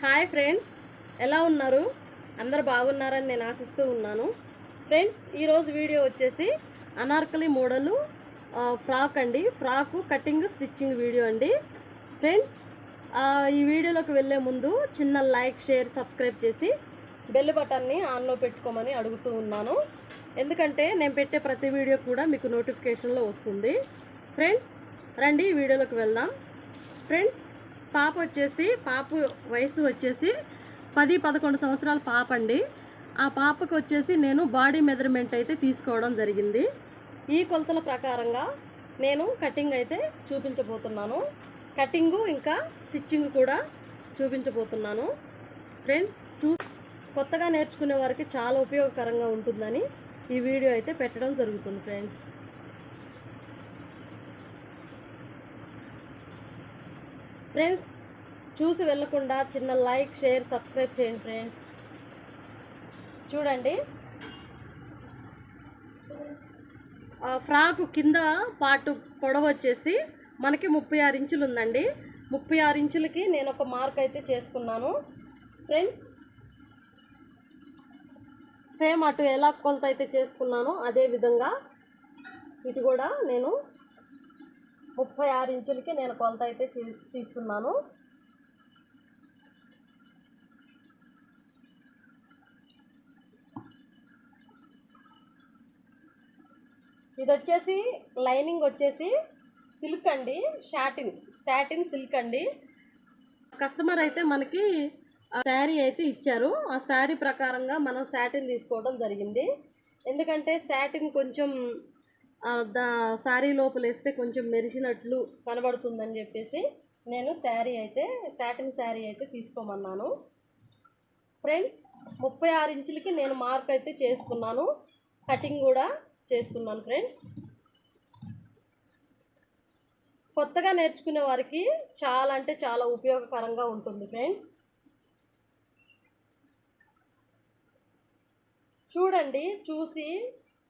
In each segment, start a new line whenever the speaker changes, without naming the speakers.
Hi friends, ఎలా ఉన్నారు? అందరు బాగున్నారని నేను ఆశిస్తూ ఉన్నాను. ఫ్రెండ్స్, ఈరోజు వీడియో వచ్చేసి అనార్కలి మోడలు ఫ్రాక్ అండి. ఫ్రాకు కటింగ్ స్టిచ్చింగ్ వీడియో అండి. ఫ్రెండ్స్, ఈ వీడియోలోకి వెళ్ళే ముందు చిన్న లైక్, షేర్, సబ్స్క్రైబ్ చేసి బెల్ బటన్ని ఆన్లో పెట్టుకోమని అడుగుతూ ఉన్నాను. ఎందుకంటే నేను పెట్టే ప్రతి వీడియో కూడా మీకు నోటిఫికేషన్లో వస్తుంది. ఫ్రెండ్స్, రండి వీడియోలోకి వెళ్దాం. ఫ్రెండ్స్, పాప వయసు వచ్చేసి 10-11 సంవత్సరాల పాప అండి. ఆ పాపకు వచ్చేసి నేను బాడీ మెజర్మెంట్ అయితే తీసుకోవడం జరిగింది. ఈ కొలతల ప్రకారంగా నేను కటింగ్ అయితే చూపించబోతున్నాను. కటింగు ఇంకా స్టిచ్చింగ్ కూడా చూపించబోతున్నాను. ఫ్రెండ్స్, కొత్తగా నేర్చుకునే వారికి చాలా ఉపయోగకరంగా ఉంటుందని ఈ వీడియో అయితే పెట్టడం జరుగుతుంది. ఫ్రెండ్స్, చూసి వెళ్ళకుండా చిన్న లైక్, షేర్, సబ్స్క్రైబ్ చేయండి. ఫ్రెండ్స్, చూడండి, ఫ్రాకు కింద పార్ట్ పొడవు వచ్చేసి మనకి 36 ఇంచులు ఉందండి. 36 ఇంచులకి నేను ఒక మార్క్ అయితే చేసుకున్నాను. ఫ్రెండ్స్, సేమ్ అటు ఎలా కొలత అయితే చేసుకున్నానో అదే విధంగా ఇటు కూడా నేను 36 ఇంచులకి నేను కొలత అయితే తీస్తున్నాను. ఇది వచ్చేసి లైనింగ్ వచ్చేసి సిల్క్ అండి, సాటిన్ సిల్క్ అండి. కస్టమర్ అయితే మనకి శారీ అయితే ఇచ్చారు. ఆ శారీ ప్రకారంగా మనం సాటిన్ తీసుకోవడం జరిగింది. ఎందుకంటే సాటిన్ కొంచెం శారీ లోపల వేస్తే కొంచెం మెరిసినట్లు కనబడుతుందని చెప్పేసి నేను సాటిన్ శారీ అయితే తీసుకోమన్నాను. ఫ్రెండ్స్, 36 ఇంచులకి నేను మార్క్ అయితే చేసుకున్నాను. కటింగ్ కూడా చేస్తున్నాను. ఫ్రెండ్స్, కొత్తగా నేర్చుకునే వారికి చాలా అంటే చాలా ఉపయోగకరంగా ఉంటుంది. ఫ్రెండ్స్, చూడండి, చూసి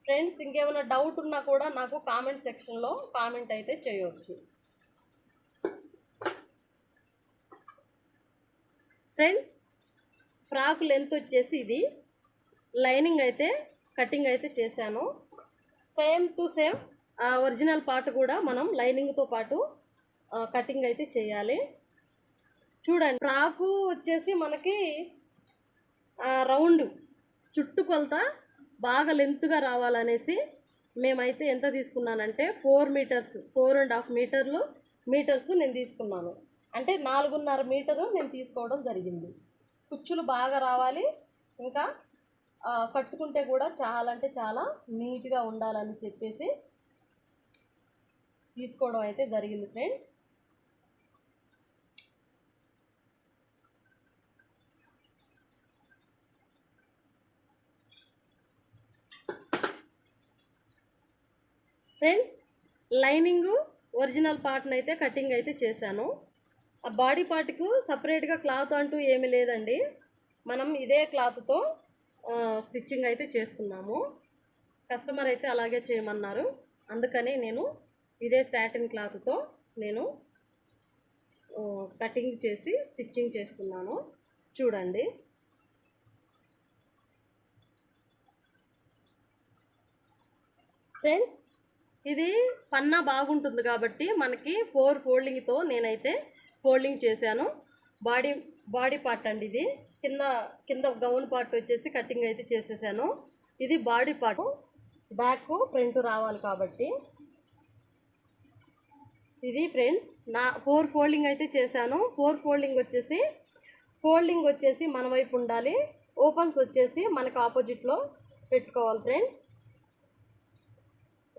ఫ్రెండ్స్ ఇంకేమైనా డౌట్ ఉన్నా కూడా నాకు కామెంట్ సెక్షన్లో కామెంట్ అయితే చేయవచ్చు. ఫ్రెండ్స్, ఫ్రాక్ లెంత్ వచ్చేసి ఇది. లైనింగ్ అయితే కటింగ్ అయితే చేశాను. Same to same original part కూడా మనం లైనింగ్తో పాటు కటింగ్ అయితే చేయాలి. చూడండి, ఫ్రాకు వచ్చేసి మనకి రౌండ్ చుట్టు కొలత బాగా లెంత్గా రావాలనేసి మేమైతే ఎంత తీసుకున్నానంటే 4.5 మీటర్స్ నేను తీసుకున్నాను. అంటే 4.5 మీటరు నేను తీసుకోవడం జరిగింది. కుచ్చులు బాగా రావాలి, ఇంకా కట్టుకుంటే కూడా చాలా అంటే చాలా నీట్గా ఉండాలని చెప్పేసి తీసుకోవడం అయితే జరిగింది. ఫ్రెండ్స్, లైనింగు ఒరిజినల్ పార్ట్ని అయితే కటింగ్ అయితే చేశాను. ఆ బాడీ పార్ట్కు సపరేట్గా క్లాత్ అంటూ ఏమీ లేదండి. మనం ఇదే క్లాత్తో స్టిచ్చింగ్ అయితే చేస్తున్నాము. కస్టమర్ అయితే అలాగే చేయమన్నారు. అందుకని నేను ఇదే సాటిన్ క్లాత్తో నేను కటింగ్ చేసి స్టిచ్చింగ్ చేస్తున్నాను. చూడండి, ఫ్రెండ్స్, ఇది పన్నా బాగుంటుంది కాబట్టి మనకి 4 ఫోల్డింగ్తో నేనైతే ఫోల్డింగ్ చేశాను. బాడీ పార్ట్ అండి ఇది. కింద గౌన్ పార్ట్ వచ్చేసి కటింగ్ అయితే చేసేసాను. ఇది బాడీ పార్ట్, బ్యాక్ ఫ్రంట్ రావాలి కాబట్టి ఇది. ఫ్రెండ్స్, నా 4 ఫోల్డింగ్ అయితే చేశాను. 4 ఫోల్డింగ్ వచ్చేసి మన వైపు ఉండాలి. ఓపెన్స్ వచ్చేసి మనకు ఆపోజిట్లో పెట్టుకోవాలి. ఫ్రెండ్స్,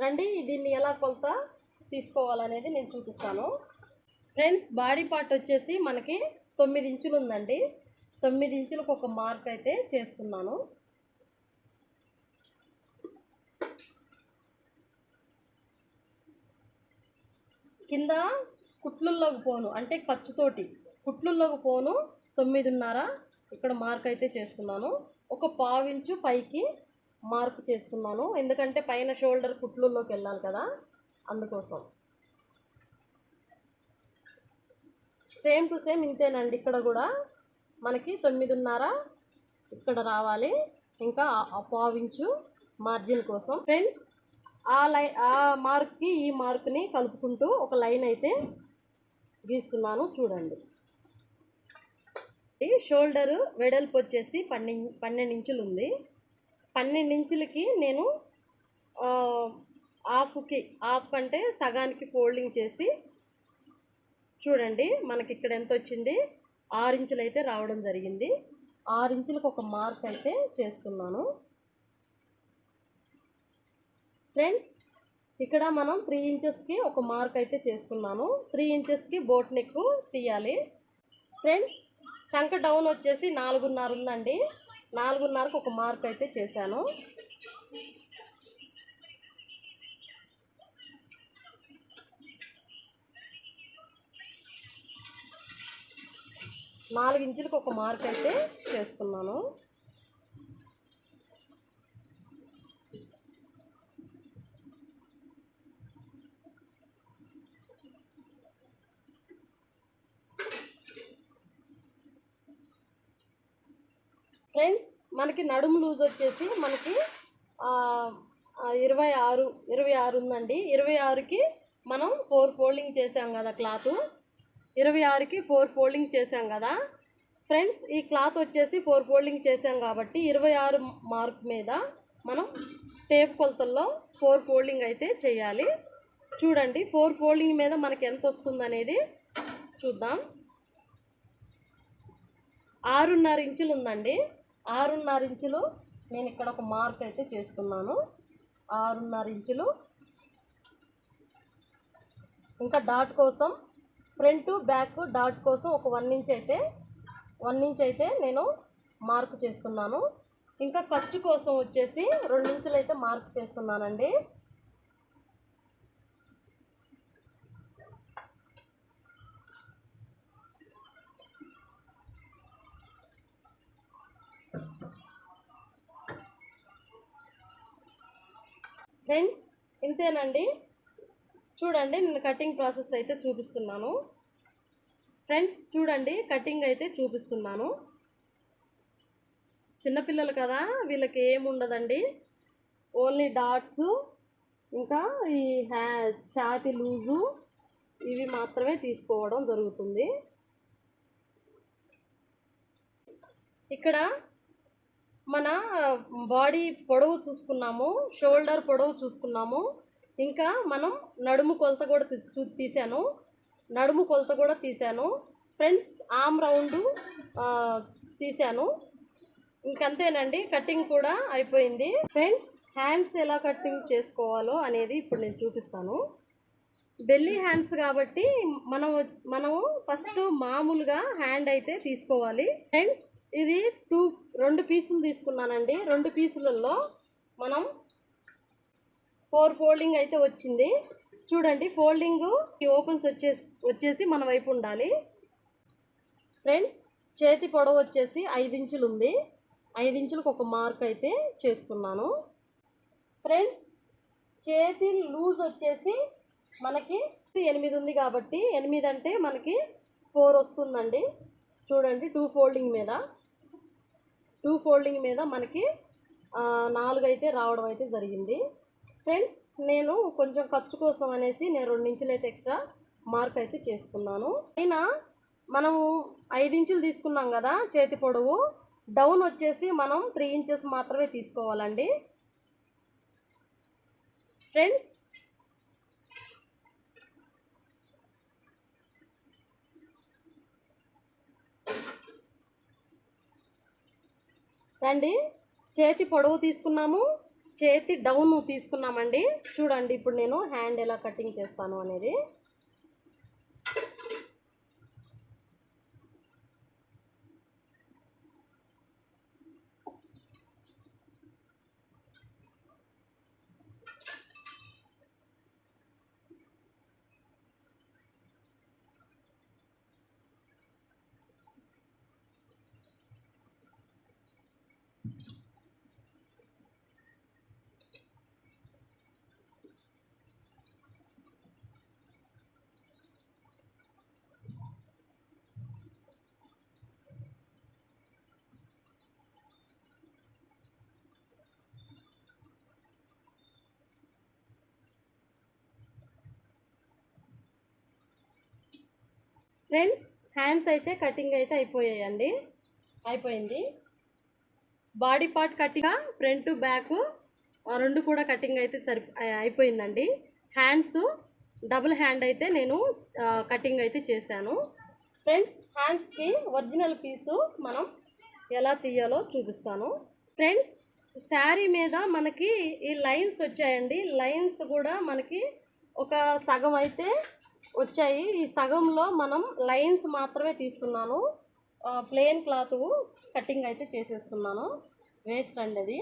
రండి, దీన్ని ఎలా కొలత తీసుకోవాలనేది నేను చూపిస్తాను. ఫ్రెండ్స్, బాడీ పార్ట్ వచ్చేసి మనకి 9 ఇంచులు ఉందండి. 9 ఇంచులకు ఒక మార్క్ అయితే చేస్తున్నాను. కింద కుట్లుల్లోకి పోను, అంటే ఖర్చుతోటి కుట్లుల్లోకి పోను 9.5 ఇక్కడ మార్క్ అయితే చేస్తున్నాను. ఒక 1/4 ఇంచు పైకి మార్క్ చేస్తున్నాను. ఎందుకంటే పైన షోల్డర్ కుట్లుల్లోకి వెళ్ళాలి కదా, అందుకోసం. సేమ్ టు సేమ్ ఇంతేనండి. ఇక్కడ కూడా మనకి 9.5 ఇక్కడ రావాలి. ఇంకా పావించు మార్జిన్ కోసం ఫ్రెండ్స్ ఆ మార్క్కి ఈ మార్క్ని కలుపుకుంటూ ఒక లైన్ అయితే గీస్తున్నాను చూడండి. ఈ షోల్డర్ వెడల్పు వచ్చేసి 12 ఇంచులు ఉంది. 12 ఇంచులకి నేను హాఫ్ అంటే సగానికి ఫోల్డింగ్ చేసి చూడండి మనకి ఇక్కడ ఎంత వచ్చింది, 6 ఇంచులు అయితే రావడం జరిగింది. 6 ఇంచులకు ఒక మార్క్ అయితే చేస్తున్నాను ఫ్రెండ్స్. ఇక్కడ మనం 3 ఇంచెస్కి ఒక మార్క్ అయితే చేస్తున్నాను. 3 ఇంచెస్కి బోట్ నెక్ తీయాలి ఫ్రెండ్స్. చంక డౌన్ వచ్చేసి 4.5 ఉందండి. 4.5కు ఒక మార్క్ అయితే చేశాను. నాలుగు ఇంచులకు ఒక మార్క్ అయితే చేస్తున్నాను. ఫ్రెండ్స్ మనకి నడుము లూజ్ వచ్చేసి మనకి 26 ఉందండి. 26కి మనం 4 ఫోల్డింగ్ చేసాం కదా క్లాత్. 26కి 4 ఫోల్డింగ్ చేసాం కదా ఫ్రెండ్స్. ఈ క్లాత్ వచ్చేసి 4 ఫోల్డింగ్ చేసాం కాబట్టి 26 మార్క్ మీద మనం టేప్ కొలతల్లో 4 ఫోల్డింగ్ అయితే చేయాలి. చూడండి 4 ఫోల్డింగ్ మీద మనకి ఎంత వస్తుంది అనేది చూద్దాం. 6.5 ఇంచులు ఉందండి. 6.5 ఇంచులు నేను ఇక్కడ ఒక మార్క్ అయితే చేస్తున్నాను. 6.5 ఇంచులు. ఇంకా డాట్ కోసం ఫ్రంట్ బ్యాక్ డాట్ కోసం ఒక 1 ఇంచ్ అయితే నేను మార్క్ చేస్తున్నాను. ఇంకా ఖర్చు కోసం వచ్చేసి 2 ఇంచులు అయితే మార్క్ చేస్తున్నానండి. ఫ్రెండ్స్ ఇంతేనండి. చూడండి నేను కటింగ్ ప్రాసెస్ అయితే చూపిస్తున్నాను ఫ్రెండ్స్. చూడండి కటింగ్ అయితే చూపిస్తున్నాను. చిన్నపిల్లలు కదా వీళ్ళకి ఏముండదండి, ఓన్లీ డాట్స్ ఇంకా ఈ ఛాతీ లూజు ఇవి మాత్రమే తీసుకోవడం జరుగుతుంది. ఇక్కడ మన బాడీ పొడవు చూసుకున్నాము, షోల్డర్ పొడవు చూసుకున్నాము. ఇంకా మనం నడుము కొలత కూడా తీసాను. నడుము కొలత కూడా తీసాను ఫ్రెండ్స్. ఆర్మ్ రౌండ్ తీసాను. ఇంకంతేనండి, కటింగ్ కూడా అయిపోయింది ఫ్రెండ్స్. హ్యాండ్స్ ఎలా కటింగ్ చేసుకోవాలో అనేది ఇప్పుడు నేను చూపిస్తాను. బెల్లీ హ్యాండ్స్ కాబట్టి మనము ఫస్ట్ మామూలుగా హ్యాండ్ అయితే తీసుకోవాలి ఫ్రెండ్స్. ఇది 2 పీసులు తీసుకున్నానండి. 2 పీసులలో మనం 4 ఫోల్డింగ్ అయితే వచ్చింది. చూడండి ఫోల్డింగ్ ఓపెన్స్ వచ్చేసి మన వైపు ఉండాలి ఫ్రెండ్స్. చేతి పొడవు వచ్చేసి 5 ఇంచులు ఉంది. 5 ఇంచులకు ఒక మార్క్ అయితే చేస్తున్నాను ఫ్రెండ్స్. చేతి లూజ్ వచ్చేసి మనకి 8 ఉంది కాబట్టి 8 అంటే మనకి 4 వస్తుందండి. చూడండి 2 ఫోల్డింగ్ మీద మనకి 4 అయితే రావడం అయితే జరిగింది ఫ్రెండ్స్. నేను కొంచెం ఖర్చు కోసం అనేసి నేను 2 ఇంచులు అయితే ఎక్స్ట్రా మార్క్ అయితే చేసుకున్నాను. అయినా మనము 5 ఇంచులు తీసుకున్నాం కదా చేతి పొడవు, డౌన్ వచ్చేసి మనం 3 ఇంచెస్ మాత్రమే తీసుకోవాలండి ఫ్రెండ్స్. రండి, చేతి పొడవు తీసుకున్నాము, చేతి డౌన్ తీసుకున్నామండి. చూడండి ఇప్పుడు నేను హ్యాండ్ ఎలా కటింగ్ చేస్తాను అనేది. ఫ్రెండ్స్, హ్యాండ్స్ అయితే కటింగ్ అయితే అయిపోయింది. Body part cutting front back రెండు కూడా కటింగ్ అయితే అయిపోయిందండి. హ్యాండ్స్ డబుల్ హ్యాండ్ అయితే నేను కటింగ్ అయితే చేశాను. ఫ్రెండ్స్, హ్యాండ్స్కి ఒరిజినల్ పీసు మనం ఎలా తీయాలో చూపిస్తాను. ఫ్రెండ్స్, శారీ మీద మనకి ఈ లైన్స్ వచ్చాయండి. లైన్స్ కూడా మనకి ఒక సగం అయితే వచ్చాయి. ఈ సగంలో మనం లైన్స్ మాత్రమే తీస్తున్నాను. ప్లెయిన్ క్లాత్ కటింగ్ అయితే చేసేస్తున్నాను. వేస్ట్ అండి అది.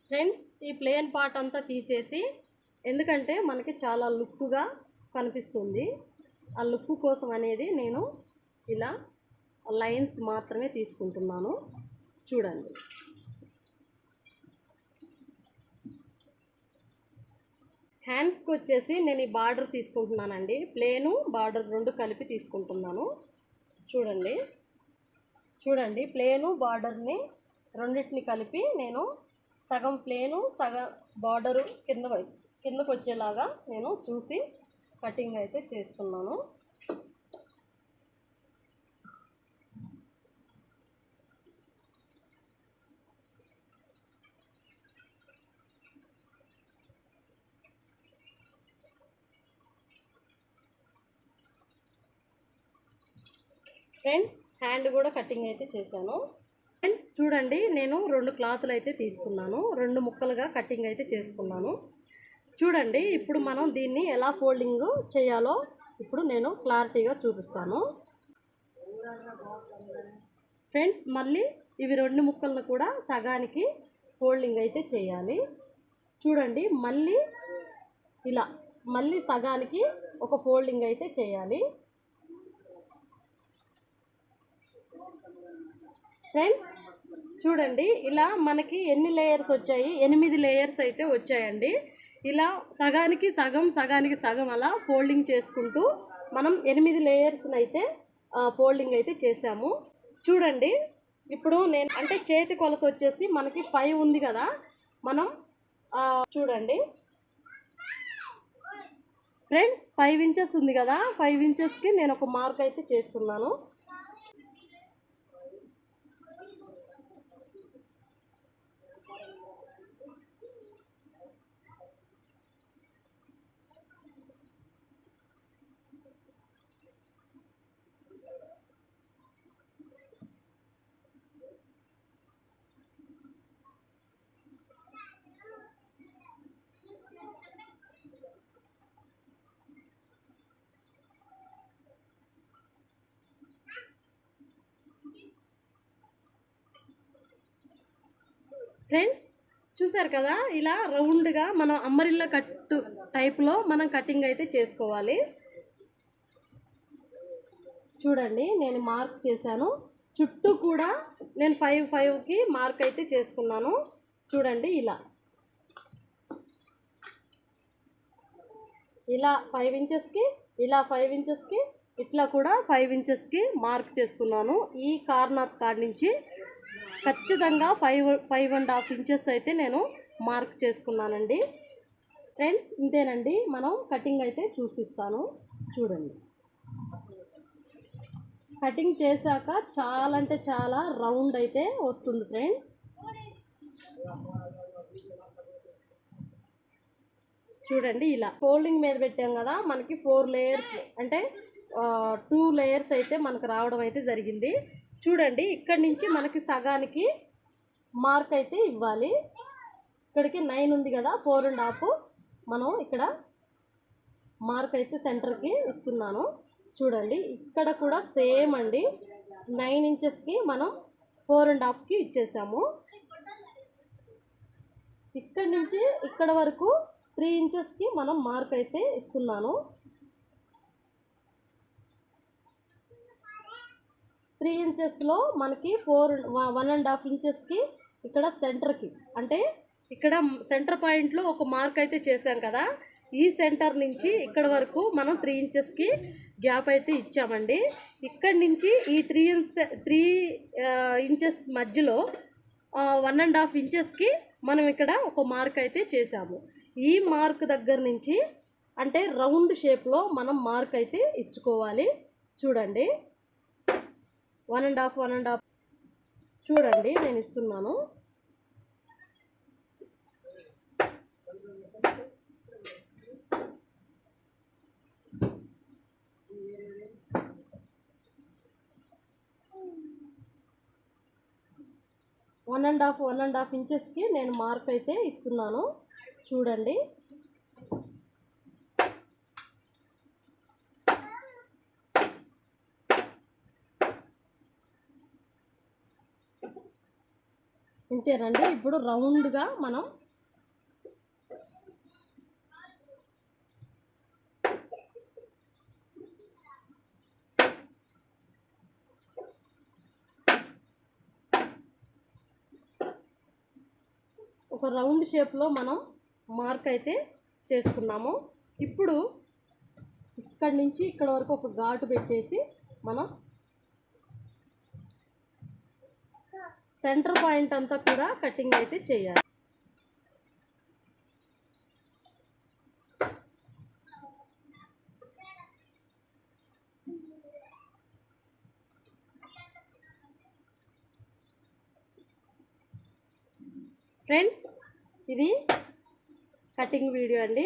ఫ్రెండ్స్, ఈ ప్లెయిన్ పార్ట్ అంతా తీసేసి, ఎందుకంటే మనకి చాలా లుక్గా కనిపిస్తుంది. ఆ లుక్ కోసం అనేది నేను ఇలా లైన్స్ మాత్రమే తీసుకుంటున్నాను. చూడండి. హ్యాండ్స్కి వచ్చేసి నేను ఈ బార్డర్ తీసుకుంటున్నానండి. ప్లేను బార్డర్ రెండు కలిపి తీసుకుంటున్నాను. చూడండి ప్లేను బార్డర్ని రెండింటిని కలిపి నేను సగం ప్లేను సగం బార్డరు కిందకు వచ్చేలాగా నేను చూసి కటింగ్ అయితే చేస్తున్నాను. ఫ్రెండ్స్, హ్యాండ్ కూడా కటింగ్ అయితే చేశాను. ఫ్రెండ్స్, చూడండి, నేను 2 క్లాతులు అయితే తీసుకున్నాను. 2 ముక్కలుగా కటింగ్ అయితే చేసుకున్నాను. చూడండి, ఇప్పుడు మనం దీన్ని ఎలా ఫోల్డింగ్ చేయాలో ఇప్పుడు నేను క్లారిటీగా చూపిస్తాను. ఫ్రెండ్స్, మళ్ళీ ఇవి 2 ముక్కలను కూడా సగానికి ఫోల్డింగ్ అయితే చేయాలి. చూడండి, మళ్ళీ సగానికి ఒక ఫోల్డింగ్ అయితే చేయాలి. ఫ్రెండ్స్, చూడండి, ఇలా మనకి ఎన్ని లేయర్స్ వచ్చాయి? 8 లేయర్స్ అయితే వచ్చాయండి. ఇలా సగానికి సగం అలా ఫోల్డింగ్ చేసుకుంటూ మనం 8 లేయర్స్ని అయితే ఫోల్డింగ్ అయితే చేసాము. చూడండి, ఇప్పుడు నేను అంటే చేతి కొలత వచ్చేసి మనకి 5 ఉంది కదా. మనం చూడండి ఫ్రెండ్స్, 5 ఇంచెస్ ఉంది కదా. 5 ఇంచెస్కి నేను ఒక మార్క్ అయితే చేస్తున్నాను. ఫ్రెండ్స్, చూసారు కదా, ఇలా రౌండ్గా మనం అమ్మరిల్ల కట్టు టైప్లో మనం కటింగ్ అయితే చేసుకోవాలి. చూడండి, నేను మార్క్ చేశాను. చుట్టూ కూడా నేను 5కి మార్క్ అయితే చేసుకున్నాను. చూడండి, ఇలా 5 ఇంచెస్కి, ఇలా 5 ఇంచెస్కి, ఇట్లా కూడా 5 ఇంచెస్కి మార్క్ చేసుకున్నాను. ఈ కార్నర్ కాడ నుంచి ఖచ్చితంగా 5.5 ఇంచెస్ అయితే నేను మార్క్ చేసుకున్నానండి. ఫ్రెండ్స్, ఇంతేనండి. మనం కటింగ్ అయితే చూపిస్తాను. చూడండి, కటింగ్ చేశాక చాలా అంటే చాలా రౌండ్ అయితే వస్తుంది ఫ్రెండ్స్. చూడండి, ఇలా ఫోల్డింగ్ మీద పెట్టాం కదా, మనకి 4 లేయర్స్ అంటే 2 లేయర్స్ అయితే మనకు రావడం అయితే జరిగింది. చూడండి, ఇక్కడి నుంచి మనకి సగానికి మార్క్ అయితే ఇవ్వాలి. ఇక్కడికి 9 ఉంది కదా, 4.5 మనం ఇక్కడ మార్క్ అయితే సెంటర్కి ఇస్తున్నాను. చూడండి, ఇక్కడ కూడా సేమ్ అండి. 9 ఇంచెస్కి మనం 4.5కి ఇచ్చేసాము. ఇక్కడి నుంచి ఇక్కడ వరకు 3 ఇంచెస్కి మనం మార్క్ అయితే ఇస్తున్నాను. 3 ఇంచెస్లో మనకి 1.5 ఇంచెస్కి ఇక్కడ సెంటర్కి, అంటే ఇక్కడ సెంటర్ పాయింట్లో ఒక మార్క్ అయితే చేసాం కదా, ఈ సెంటర్ నుంచి ఇక్కడ వరకు మనం 3 ఇంచెస్కి గ్యాప్ అయితే ఇచ్చామండి. ఇక్కడి నుంచి ఈ 3 ఇంచెస్ మధ్యలో 1.5 ఇంచెస్కి మనం ఇక్కడ ఒక మార్క్ అయితే చేసాము. ఈ మార్క్ దగ్గర నుంచి అంటే రౌండ్ షేప్లో మనం మార్క్ అయితే ఇచ్చుకోవాలి. చూడండి 1.5 చూడండి నేను ఇస్తున్నాను. వన్ అండ్ హాఫ్ ఇంచెస్కి నేను మార్క్ అయితే ఇస్తున్నాను. చూడండి ఇంతేనండి. ఇప్పుడు రౌండ్గా మనం ఒక రౌండ్ షేప్లో మనం మార్క్ అయితే చేసుకున్నాము. ఇప్పుడు ఇక్కడి నుంచి ఇక్కడ వరకు ఒక ఘాటు పెట్టేసి మనం సెంటర్ పాయింట్ అంతా కూడా కటింగ్ అయితే చేయాలి. ఫ్రెండ్స్ ఇది కటింగ్ వీడియో అండి.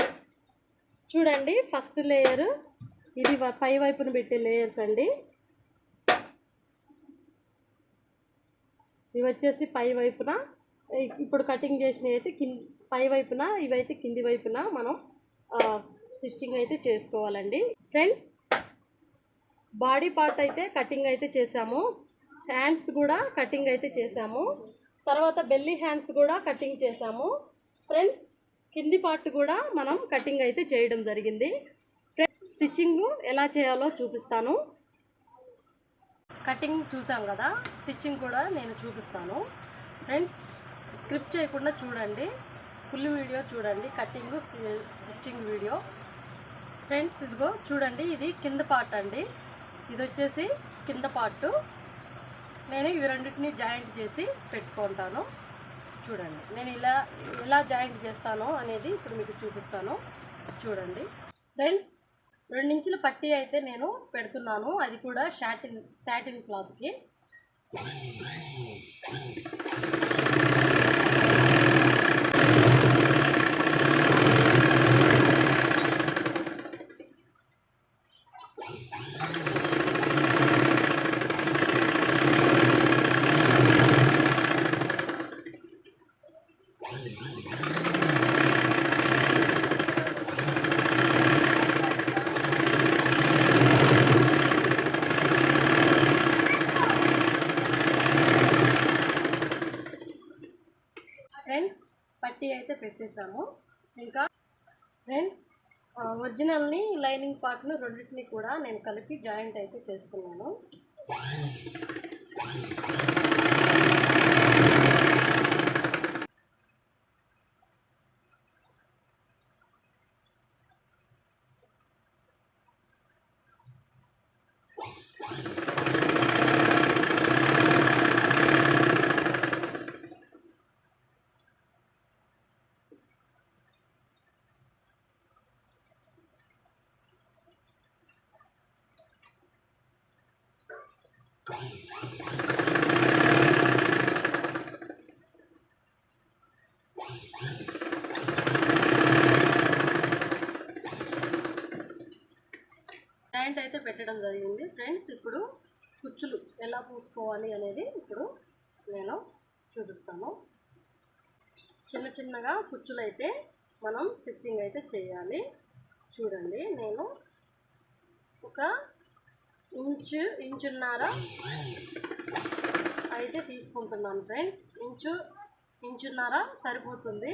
చూడండి ఫస్ట్ లేయరు ఇది పై వైపున పెట్టే లేయర్స్ అండి. ఇవి వచ్చేసి పై వైపున, ఇప్పుడు కటింగ్ చేసినవి అయితే పై వైపున, ఇవైతే కింది వైపున మనం స్టిచ్చింగ్ అయితే చేసుకోవాలండి. ఫ్రెండ్స్ బాడీ పార్ట్ అయితే కటింగ్ అయితే చేసాము, హ్యాండ్స్ కూడా కటింగ్ అయితే చేసాము, తర్వాత బెల్లీ హ్యాండ్స్ కూడా కటింగ్ చేసాము. ఫ్రెండ్స్ కింది పార్ట్ కూడా మనం కటింగ్ అయితే చేయడం జరిగింది. స్టిచ్చింగ్ ఎలా చేయాలో చూపిస్తాను. కటింగ్ చూసాం కదా, స్టిచ్చింగ్ కూడా నేను చూపిస్తాను. ఫ్రెండ్స్ స్క్రిప్ట్ చేయకుండా చూడండి, ఫుల్ వీడియో చూడండి, కటింగ్ స్టిచ్చింగ్ వీడియో. ఫ్రెండ్స్ ఇదిగో చూడండి, ఇది కింద పార్ట్ అండి, ఇది వచ్చేసి కింద పార్టు. నేను ఇవి రెండింటిని జాయింట్ చేసి పెట్టుకుంటాను. చూడండి నేను ఎలా జాయింట్ చేస్తానో అనేది ఇప్పుడు మీకు చూపిస్తాను. చూడండి ఫ్రెండ్స్ 2 ఇంచుల పట్టీ అయితే నేను పెడుతున్నాను, అది కూడా సాటిన్ క్లాత్కి. ఫ్రెండ్స్ పట్టీ అయితే పెట్టేసాము. ఇంకా ఫ్రెండ్స్ ఒరిజినల్ని లైనింగ్ పార్ట్ను రెండింటిని కూడా నేను కలిపి జాయింట్ అయితే చేస్తున్నాను. జాయింట్ అయితే పెట్టడం జరిగింది. ఫ్రెండ్స్ ఇప్పుడు కుచ్చులు ఎలా పూసుకోవాలి అనేది ఇప్పుడు నేను చూపిస్తాను. చిన్న చిన్నగా కుచ్చులు అయితే మనం స్టిచ్చింగ్ అయితే చేయాలి. చూడండి నేను ఒక ఇంచున్నర అయితే తీసుకుంటున్నాను ఫ్రెండ్స్. ఇంచున్నర సరిపోతుంది.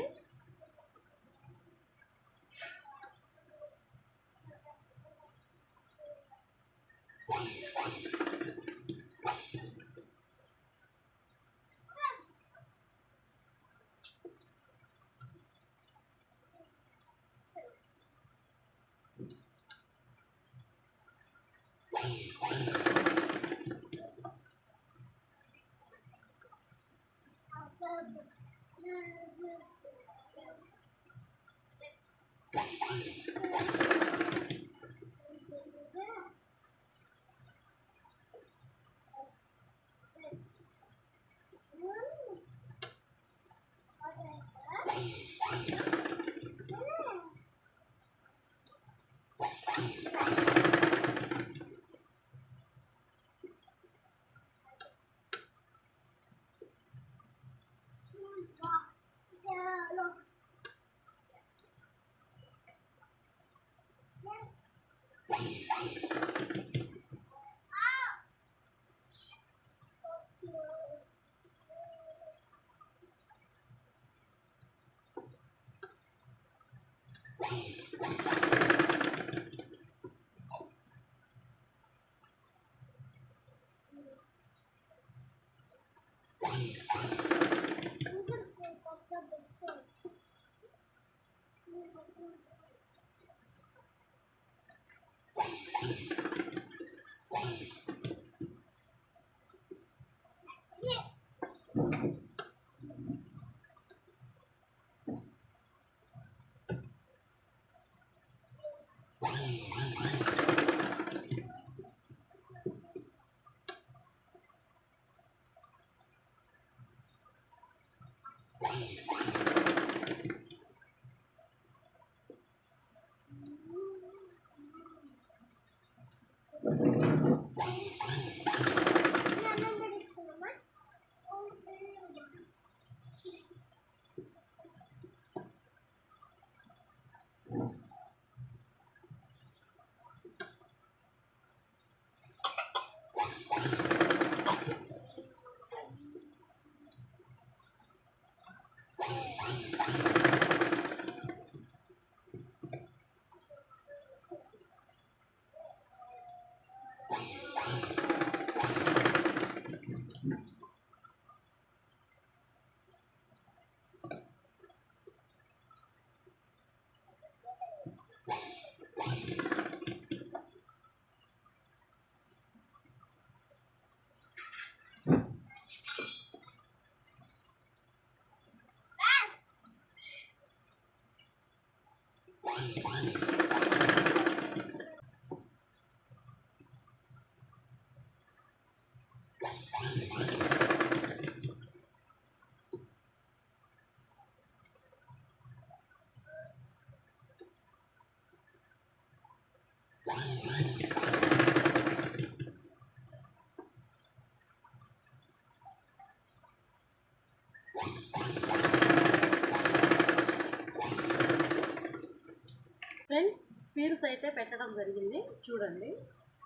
ఫ్రెండ్స్, ఫీల్స్ అయితే పెట్టడం జరిగింది చూడండి.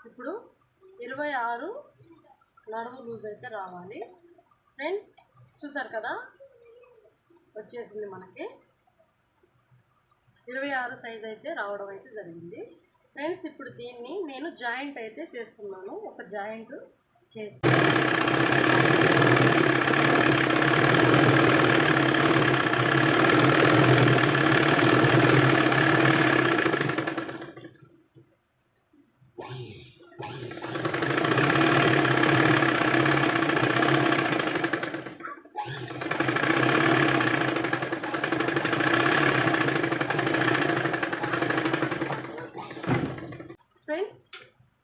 ఇప్పుడు 26 నడుము లూజ్ అయితే రావాలి ఫ్రెండ్స్. చూసారు కదా, వచ్చేసింది మనకి 26 సైజ్ అయితే రావడం అయితే జరిగింది ఫ్రెండ్స్. ఇప్పుడు దీన్ని నేను జాయింట్ అయితే చేస్తున్నాను. ఒక జాయింట్ చేసి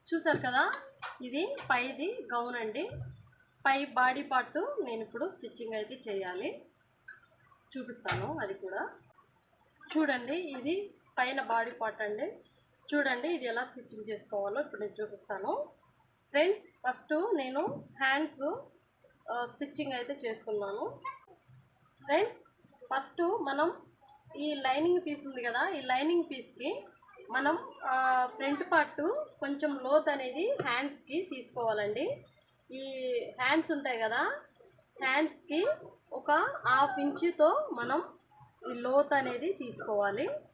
చూసారు కదా, ఇది పైది గౌన్ అండి. పై బాడీ పార్ట్ నేను ఇప్పుడు స్టిచ్చింగ్ అయితే చేయాలి, చూపిస్తాను. అది కూడా చూడండి, ఇది పైన బాడీ పార్ట్ అండి. చూడండి ఇది ఎలా స్టిచ్చింగ్ చేసుకోవాలో ఇప్పుడు నేను చూపిస్తాను ఫ్రెండ్స్. ఫస్ట్ నేను హ్యాండ్స్ స్టిచ్చింగ్ అయితే చేస్తున్నాను ఫ్రెండ్స్. ఫస్ట్ మనం ఈ లైనింగ్ పీస్ ఉంది కదా, ఈ లైనింగ్ పీస్కి మనం ఫ్రంట్ పార్ట్ కొంచెం లోత్ అనేది హ్యాండ్స్కి తీసుకోవాలండి. ఈ హ్యాండ్స్ ఉంటాయి కదా, హ్యాండ్స్కి ఒక 1/2 ఇంచుతో మనం ఈ లోత్ అనేది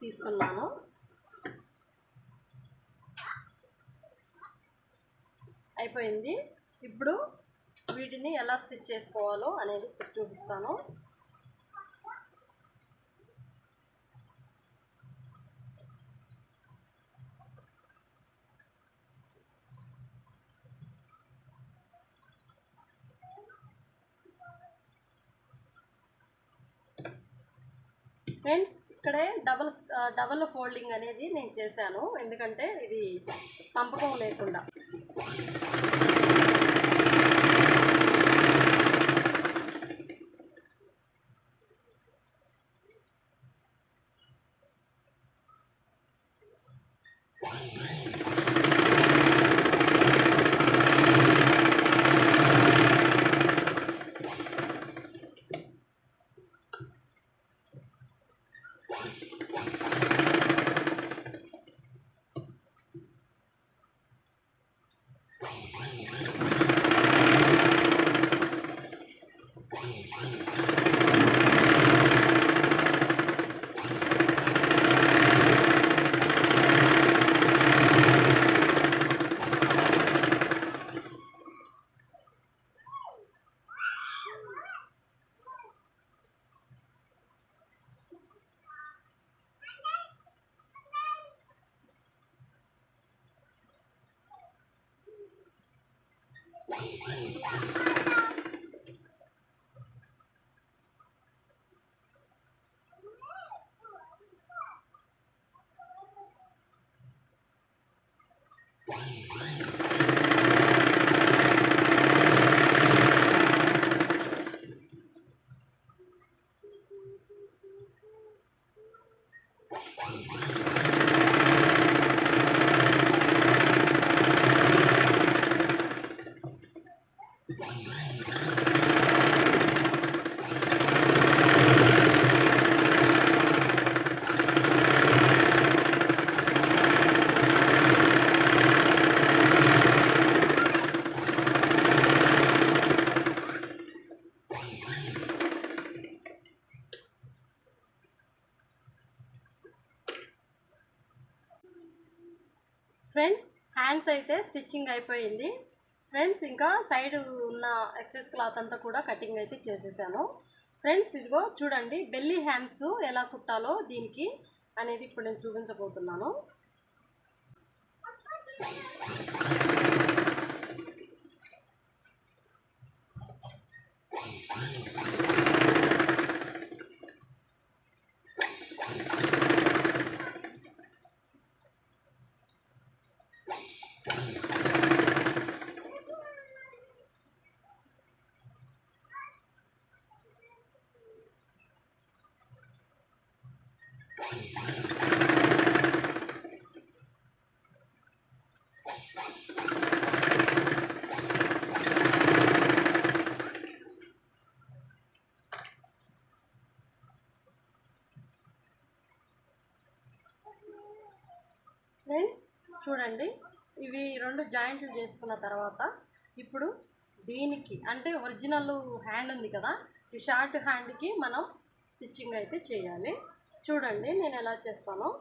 తీసుకున్నాను. అయిపోయింది. ఇప్పుడు వీటిని ఎలా స్టిచ్ చేసుకోవాలో అనేది చూపిస్తాను. ఫ్రెండ్స్, ఇక్కడే డబల్ ఫోల్డింగ్ అనేది నేను చేశాను, ఎందుకంటే ఇది పంపకం లేకుండా. ఫ్రెండ్స్, హ్యాండ్స్ అయితే స్టిచ్చింగ్ అయిపోయింది. ఫ్రెండ్స్, ఇంకా సైడ్ ఉన్న ఎక్సెస్ క్లాత్ అంతా కూడా కటింగ్ అయితే చేసేసాను. ఫ్రెండ్స్, ఇదిగో చూడండి, బెల్లీ హ్యాండ్స్ ఎలా కుట్టాలో దీనికి అనేది ఇప్పుడు నేను చూపించబోతున్నాను. ఫ్రెండ్స్, చూడండి, ఇవి 2 జాయింట్లు చేసుకున్న తర్వాత ఇప్పుడు దీనికి అంటే ఒరిజినల్ హ్యాండ్ ఉంది కదా, ఈ షార్ట్ హ్యాండ్కి మనం స్టిచ్చింగ్ అయితే చేయాలి. చూడండి నేను ఎలా చేస్తానో.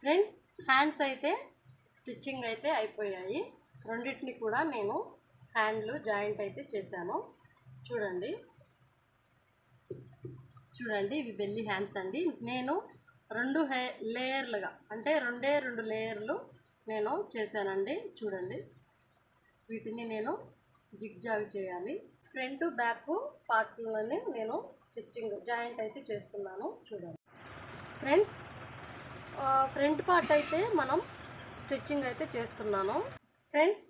ఫ్రెండ్స్ హ్యాండ్స్ అయితే స్టిచ్చింగ్ అయితే అయిపోయాయి. రెండింటిని కూడా నేను హ్యాండ్లు జాయింట్ అయితే చేశాను. చూడండి ఇవి బెల్లీ హ్యాండ్స్ అండి. నేను లేయర్లుగా అంటే రెండు లేయర్లు నేను చేశానండి. చూడండి వీటిని నేను జిగ్జాగ్ చేయాలి. ఫ్రంట్ బ్యాక్ పార్ట్లని నేను స్టిచ్చింగ్ జాయింట్ అయితే చేస్తున్నాను. చూడండి ఫ్రెండ్స్, ఫ్రంట్ పార్ట్ అయితే మనం స్టిచ్చింగ్ అయితే చేస్తున్నాను. ఫ్రెండ్స్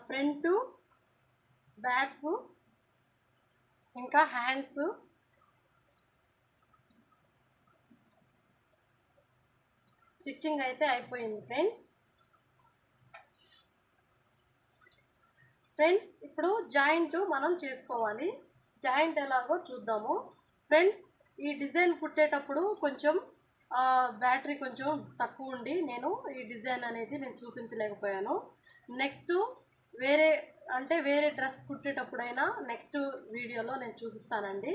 ఫ్రంట్ బ్యాక్ ఇంకా హ్యాండ్స్ స్టిచ్చింగ్ అయితే అయిపోయింది. ఫ్రెండ్స్ ఇప్పుడు జాయింట్ మనం చేసుకోవాలి. జాయింట్ ఎలాగో చూద్దాము. ఫ్రెండ్స్ ఈ డిజైన్ కుట్టేటప్పుడు కొంచెం బ్యాటరీ కొంచెం తక్కువ ఉండి నేను ఈ డిజైన్ అనేది నేను చూపించలేకపోయాను. నెక్స్ట్ వేరే డ్రెస్ కుట్టేటప్పుడైనా నెక్స్ట్ వీడియోలో నేను చూపిస్తానండి.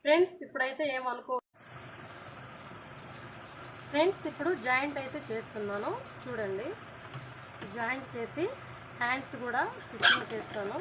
ఫ్రెండ్స్ ఇప్పుడైతే ఏమనుకో. ఫ్రెండ్స్ ఇప్పుడు జాయింట్ అయితే చేస్తున్నాను. చూడండి జాయింట్ చేసి హ్యాండ్స్ కూడా స్టిచ్చింగ్ చేస్తాను.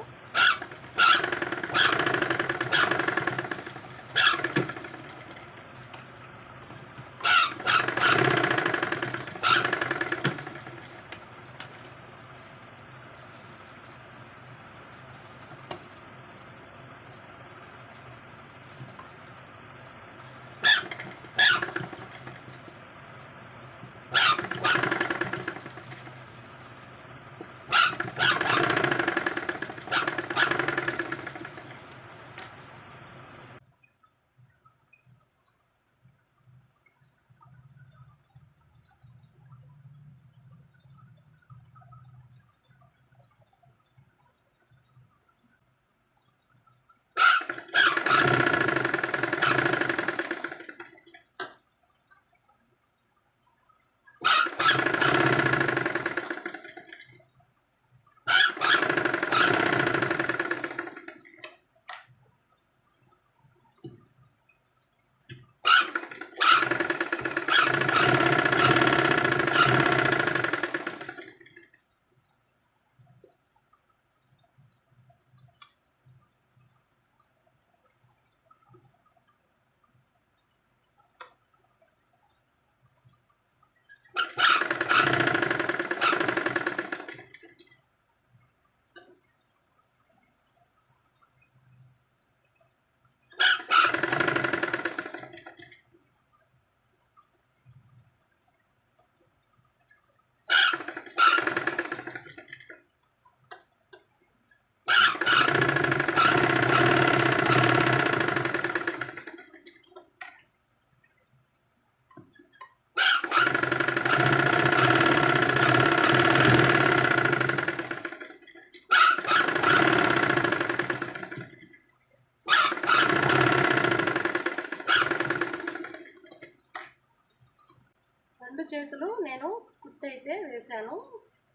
చేతులు నేను కుట్టయితే వేశాను,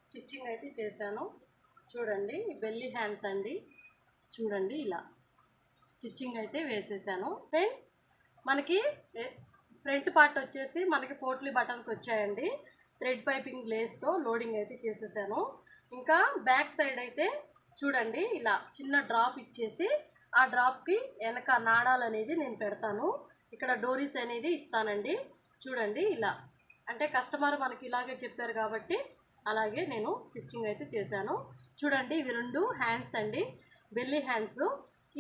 స్టిచ్చింగ్ అయితే చేశాను. చూడండి బెల్లీ హ్యాండ్స్ అండి. చూడండి ఇలా స్టిచ్చింగ్ అయితే వేసేసాను. ఫ్రెండ్స్ మనకి ఫ్రంట్ పార్ట్ వచ్చేసి మనకి పోట్లీ బటన్స్ వచ్చాయండి. థ్రెడ్ పైపింగ్ లేస్తో లోడింగ్ అయితే చేసేసాను. ఇంకా బ్యాక్ సైడ్ అయితే చూడండి ఇలా చిన్న డ్రాప్ ఇచ్చేసి ఆ డ్రాప్కి వెనక నాడాలు అనేది నేను పెడతాను. ఇక్కడ డోరీస్ అనేది ఇస్తానండి. చూడండి ఇలా అంటే కస్టమర్ మనకి ఇలాగే చెప్పారు కాబట్టి అలాగే నేను స్టిచ్చింగ్ అయితే చేశాను. చూడండి ఇవి రెండు హ్యాండ్స్ అండి, బెల్లీ హ్యాండ్స్.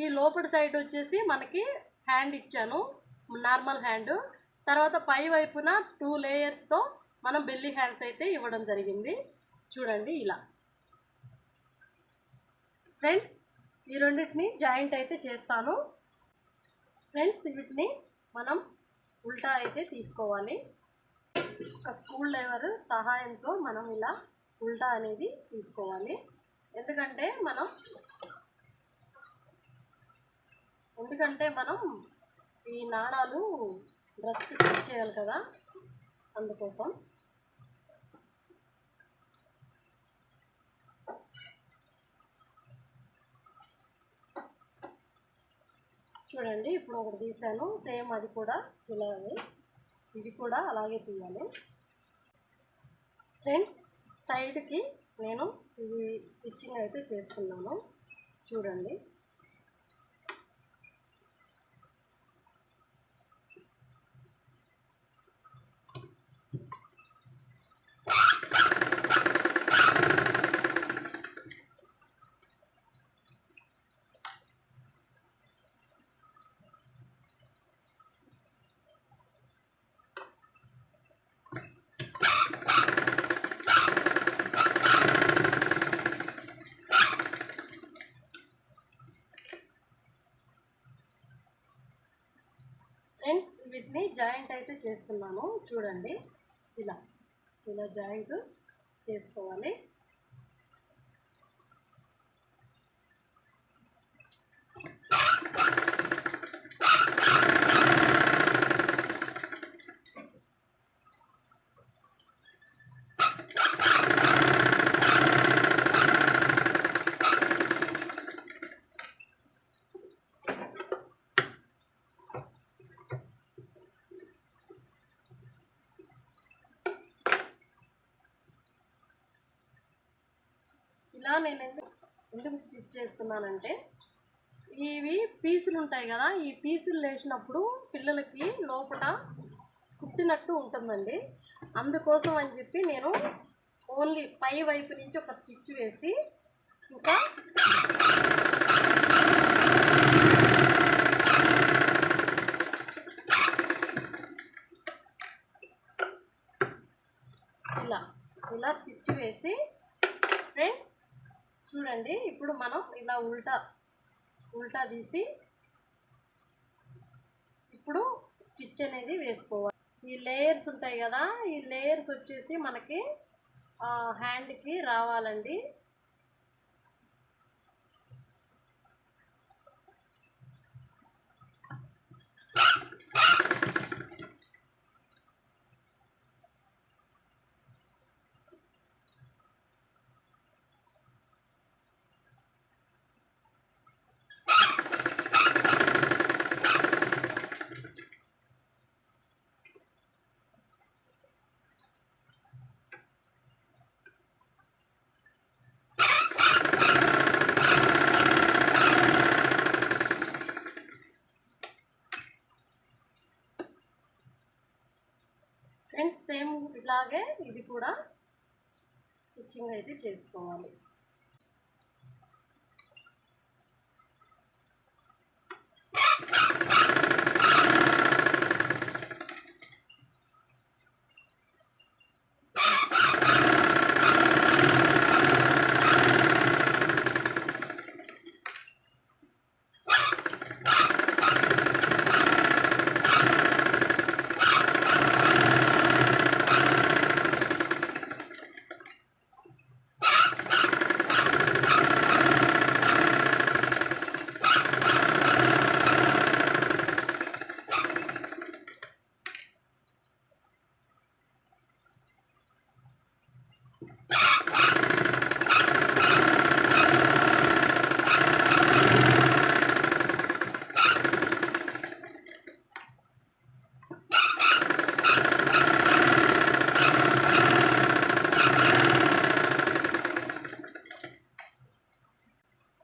ఈ లోపల సైడ్ వచ్చేసి మనకి హ్యాండ్ ఇచ్చాను, నార్మల్ హ్యాండ్. తర్వాత పై వైపున 2 లేయర్స్తో మనం బెల్లీ హ్యాండ్స్ అయితే ఇవ్వడం జరిగింది. చూడండి ఇలా ఫ్రెండ్స్ ఈ రెండింటిని జాయింట్ అయితే చేస్తాను. ఫ్రెండ్స్ వీటిని మనం ఉల్టా అయితే తీసుకోవాలి. ఒక స్కూల్ డ్రైవర్ సహాయంతో మనం ఇలా ఉల్టా అనేది తీసుకోవాలి. ఎందుకంటే మనం ఈ నాడాలు డ్రెస్కి స్టిచ్ చేయాలి కదా, అందుకోసం. చూడండి ఇప్పుడు ఒకటి తీసాను, సేమ్ అది కూడా ఇలాగే, ఇది కూడా అలాగే తీయాలి. ఫ్రెండ్స్, సైడ్కి నేను ఇది స్టిచ్చింగ్ అయితే చేస్తున్నాను, చూడండి. ఫ్రెండ్స్, వీటిని జాయింట్ అయితే చేస్తున్నాను, చూడండి. ఇలా ఇలా జాయింట్ చేసుకోవాలి. ఇలా నేను ఎందుకు స్టిచ్ చేస్తున్నానంటే, ఇవి పీసులు ఉంటాయి కదా, ఈ పీసులు లేచినప్పుడు పిల్లలకి లోపల కుట్టినట్టు ఉంటుందండి. అందుకోసం అని చెప్పి నేను ఓన్లీ పై వైపు నుంచి ఒక స్టిచ్ వేసి ఇంకా ఇలా ఇలా స్టిచ్ వేసి, ఫ్రెండ్స్ చూడండి, ఇప్పుడు మనం ఇలా ఉల్టా తీసి ఇప్పుడు స్టిచ్ అనేది వేసుకోవాలి. ఈ లేయర్స్ ఉంటాయి కదా, ఈ లేయర్స్ వచ్చేసి మనకి హ్యాండ్కి రావాలండి. ఫ్రెండ్స్, సేమ్ ఇలాగే ఇది కూడా స్టిచ్చింగ్ అయితే చేసుకోవాలి.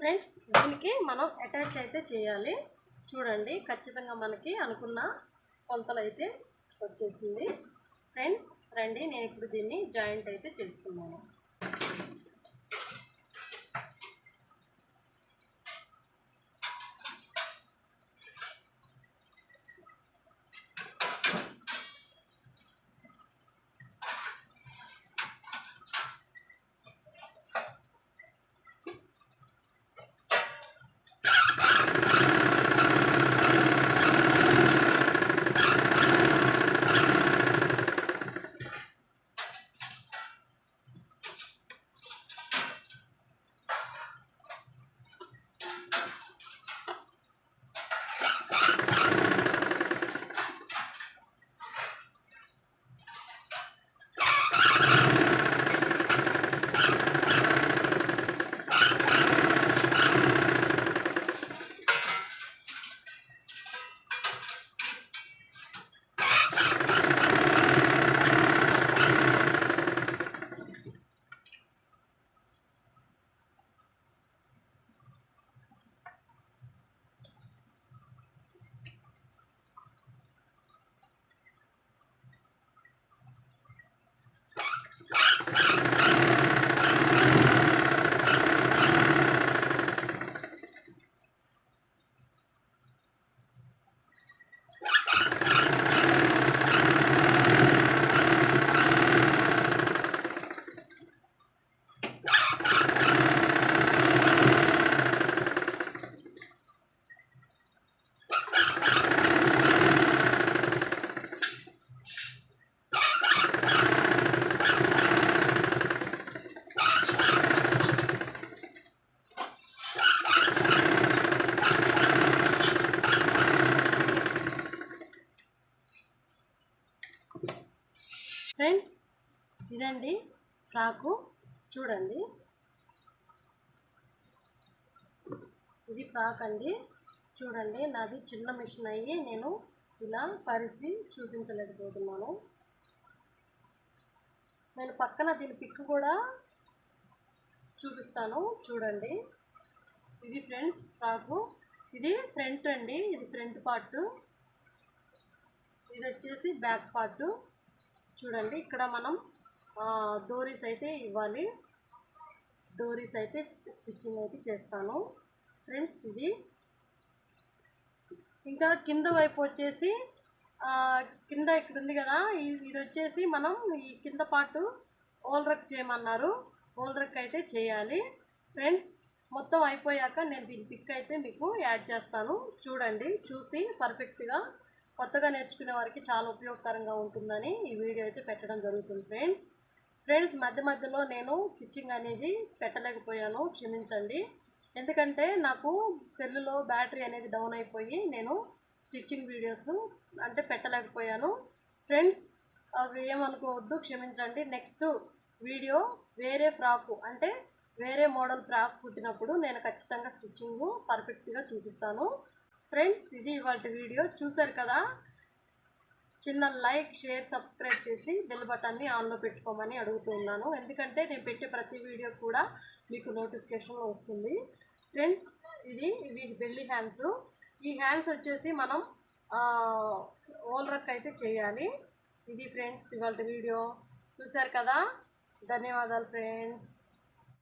ఫ్రెండ్స్, దీనికి మనం అటాచ్ అయితే చేయాలి, చూడండి. ఖచ్చితంగా మనకి అనుకున్న కొలతలు అయితే వచ్చేసింది. ఫ్రెండ్స్ రండి, నేను ఇప్పుడు దీన్ని జాయింట్ అయితే చేస్తున్నాను. ఫ్రెండ్స్ ఇదండి ఫ్రాకు చూడండి, ఇది ఫ్రాక్ అండి. చూడండి నాది చిన్న మిషన్ అయ్యి నేను ఇలా పరిచి చూపించలేకపోతున్నాను. నేను పక్కన దీని పిక్ కూడా చూపిస్తాను చూడండి. ఇది ఫ్రెండ్స్ ఫ్రాకు, ఇది ఫ్రంట్ అండి, ఇది ఫ్రంట్ పార్ట్, ఇది వచ్చేసి బ్యాక్ పార్ట్. చూడండి ఇక్కడ మనం డోరీస్ అయితే ఇవ్వాలి, డోరీస్ అయితే స్టిచ్చింగ్ అయితే చేస్తాను ఫ్రెండ్స్. ఇది ఇంకా కింద వైపు వచ్చేసి కింద ఇక్కడ ఉంది కదా, ఇది వచ్చేసి మనం ఈ కింద పార్ట్ ఓల్రక్ చేయమన్నారు, ఓల్రక్ అయితే చేయాలి ఫ్రెండ్స్. మొత్తం అయిపోయాక నేను దీని పిక్ అయితే మీకు యాడ్ చేస్తాను చూడండి. చూసి పర్ఫెక్ట్గా కొత్తగా నేర్చుకునే వారికి చాలా ఉపయోగకరంగా ఉంటుందని ఈ వీడియో అయితే పెట్టడం జరుగుతుంది ఫ్రెండ్స్. మధ్య మధ్యలో నేను స్టిచ్చింగ్ అనేది పెట్టలేకపోయాను, క్షమించండి. ఎందుకంటే నాకు సెల్లులో బ్యాటరీ అనేది డౌన్ అయిపోయి నేను స్టిచ్చింగ్ వీడియోస్ అంటే పెట్టలేకపోయాను ఫ్రెండ్స్. అవి ఏమనుకోవద్దు, క్షమించండి. నెక్స్ట్ వీడియో వేరే ఫ్రాకు అంటే వేరే మోడల్ ఫ్రాక్ కుట్టినప్పుడు నేను ఖచ్చితంగా స్టిచ్చింగ్ పర్ఫెక్ట్గా చూపిస్తాను ఫ్రెండ్స్. ఇది ఇవాళ వీడియో చూశారు కదా. చిన్న లైక్, షేర్, సబ్స్క్రైబ్ చేసి బెల్ బటన్ని ఆన్లో పెట్టుకోమని అడుగుతున్నాను. ఎందుకంటే నేను పెట్టే ప్రతి వీడియో కూడా మీకు నోటిఫికేషన్ వస్తుంది ఫ్రెండ్స్. ఇవి బెల్లి హ్యాండ్స్. ఈ హ్యాండ్స్ వచ్చేసి మనం ఓల్రక్ అయితే చేయాలి. ఇది ఫ్రెండ్స్ ఇవాళ వీడియో చూశారు కదా. ధన్యవాదాలు ఫ్రెండ్స్.